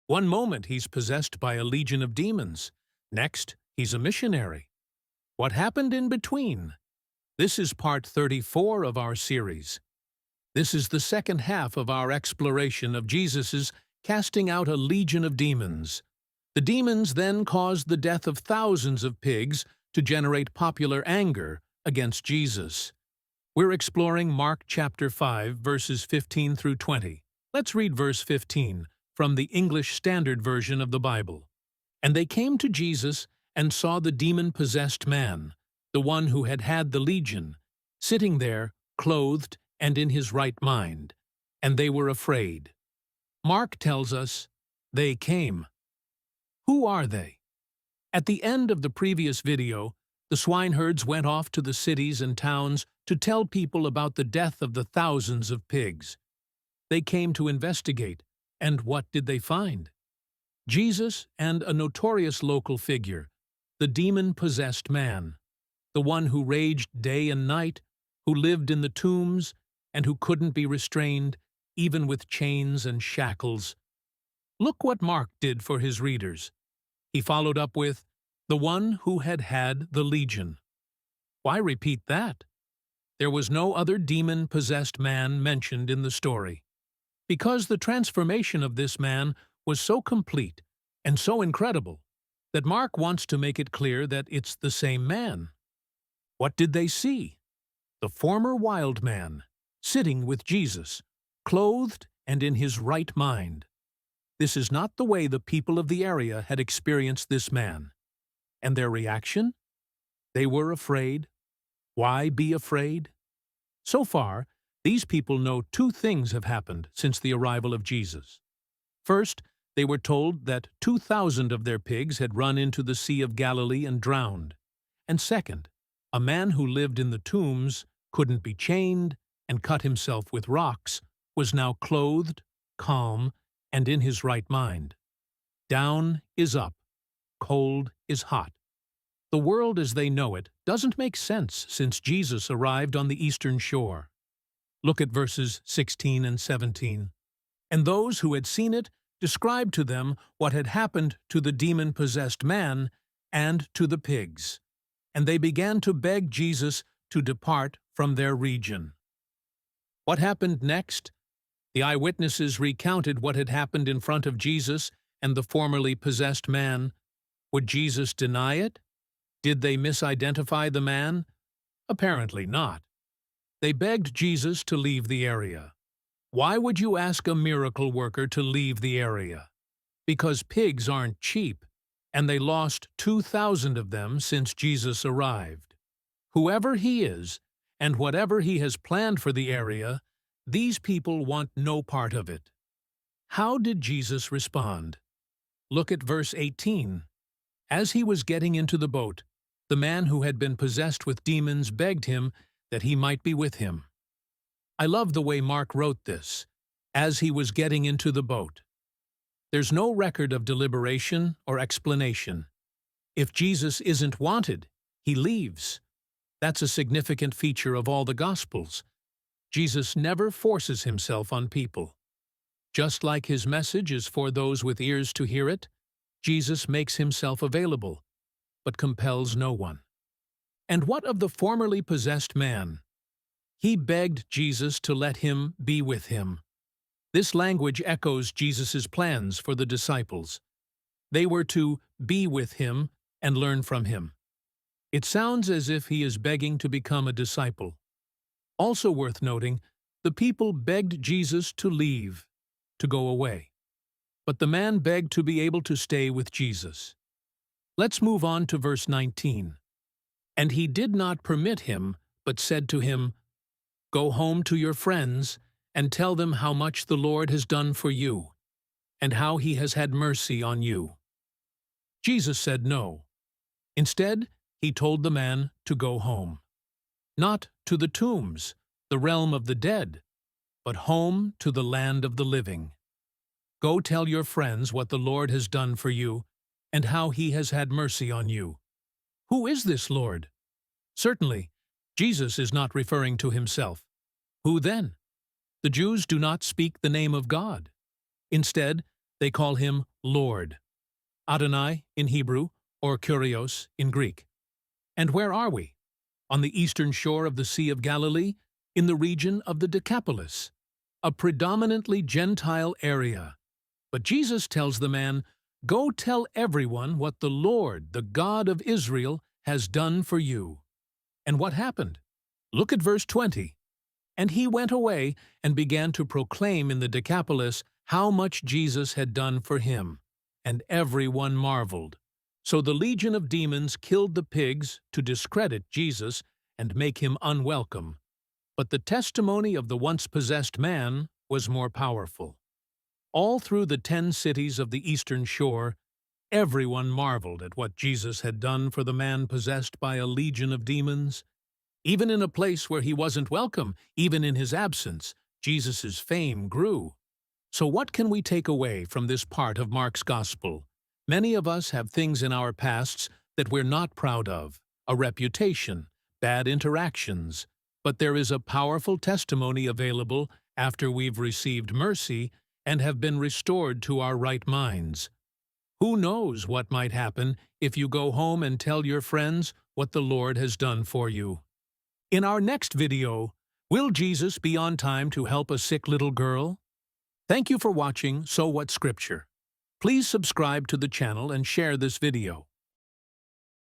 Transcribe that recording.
One moment he's possessed by a legion of demons. Next, he's a missionary. What happened in between? This is part 34 of our series. This is the second half of our exploration of Jesus's casting out a legion of demons. The demons then caused the death of thousands of pigs to generate popular anger against Jesus. We're exploring Mark chapter 5, verses 15 through 20. Let's read verse 15 from the English Standard Version of the Bible. And they came to Jesus and saw the demon-possessed man, the one who had had the legion, sitting there, clothed and in his right mind, and they were afraid. Mark tells us, they came. Who are they? At the end of the previous video, the swineherds went off to the cities and towns to tell people about the death of the thousands of pigs. They came to investigate, and what did they find? Jesus and a notorious local figure, the demon-possessed man, the one who raged day and night, who lived in the tombs, and who couldn't be restrained, even with chains and shackles. Look what Mark did for his readers. He followed up with, the one who had had the legion. Why repeat that? There was no other demon-possessed man mentioned in the story. Because the transformation of this man was so complete and so incredible that Mark wants to make it clear that it's the same man. What did they see? The former wild man, sitting with Jesus, clothed and in his right mind. This is not the way the people of the area had experienced this man. And their reaction? They were afraid. Why be afraid? So far, these people know two things have happened since the arrival of Jesus. First, they were told that 2,000 of their pigs had run into the Sea of Galilee and drowned. And second, a man who lived in the tombs, couldn't be chained, and cut himself with rocks, was now clothed, calm, and in his right mind. Down is up. Cold is hot. The world as they know it doesn't make sense since Jesus arrived on the eastern shore. Look at verses 16 and 17. And those who had seen it described to them what had happened to the demon-possessed man and to the pigs. And they began to beg Jesus to depart from their region. What happened next? The eyewitnesses recounted what had happened in front of Jesus and the formerly possessed man. Would Jesus deny it? Did they misidentify the man? Apparently not. They begged Jesus to leave the area. Why would you ask a miracle worker to leave the area? Because pigs aren't cheap, and they lost 2,000 of them since Jesus arrived. Whoever he is, and whatever he has planned for the area, these people want no part of it. How did Jesus respond? Look at verse 18. As he was getting into the boat, the man who had been possessed with demons begged him that he might be with him. I love the way Mark wrote this, as he was getting into the boat. There's no record of deliberation or explanation. If Jesus isn't wanted, he leaves. That's a significant feature of all the Gospels. Jesus never forces himself on people. Just like his message is for those with ears to hear it, Jesus makes himself available, but compels no one. And what of the formerly possessed man? He begged Jesus to let him be with him. This language echoes Jesus' plans for the disciples. They were to be with him and learn from him. It sounds as if he is begging to become a disciple. Also worth noting, the people begged Jesus to leave, to go away. But the man begged to be able to stay with Jesus. Let's move on to verse 19. And he did not permit him, but said to him, Go home to your friends, and tell them how much the Lord has done for you, and how he has had mercy on you. Jesus said no. Instead, he told the man to go home. Not to the tombs, the realm of the dead, but home to the land of the living. Go tell your friends what the Lord has done for you, and how he has had mercy on you. Who is this Lord? Certainly, Jesus is not referring to himself. Who then? The Jews do not speak the name of God. Instead, They call him Lord, Adonai in Hebrew, or Kyrios in Greek. And where are we? On the eastern shore of the Sea of Galilee, in the region of the Decapolis, a predominantly Gentile area. But Jesus tells the man, "Go tell everyone what the Lord, the God of Israel, has done for you." And what happened? Look at verse 20. And he went away and began to proclaim in the Decapolis how much Jesus had done for him, and everyone marveled. So the legion of demons killed the pigs to discredit Jesus and make him unwelcome. But the testimony of the once possessed man was more powerful. All through the 10 cities of the eastern shore, everyone marveled at what Jesus had done for the man possessed by a legion of demons. Even in a place where he wasn't welcome, even in his absence, Jesus' fame grew. So what can we take away from this part of Mark's Gospel? Many of us have things in our pasts that we're not proud of, a reputation, bad interactions. But there is a powerful testimony available after we've received mercy and have been restored to our right minds. Who knows what might happen if you go home and tell your friends what the Lord has done for you? In our next video, will Jesus be on time to help a sick little girl? Thank you for watching So What Scripture. Please subscribe to the channel and share this video.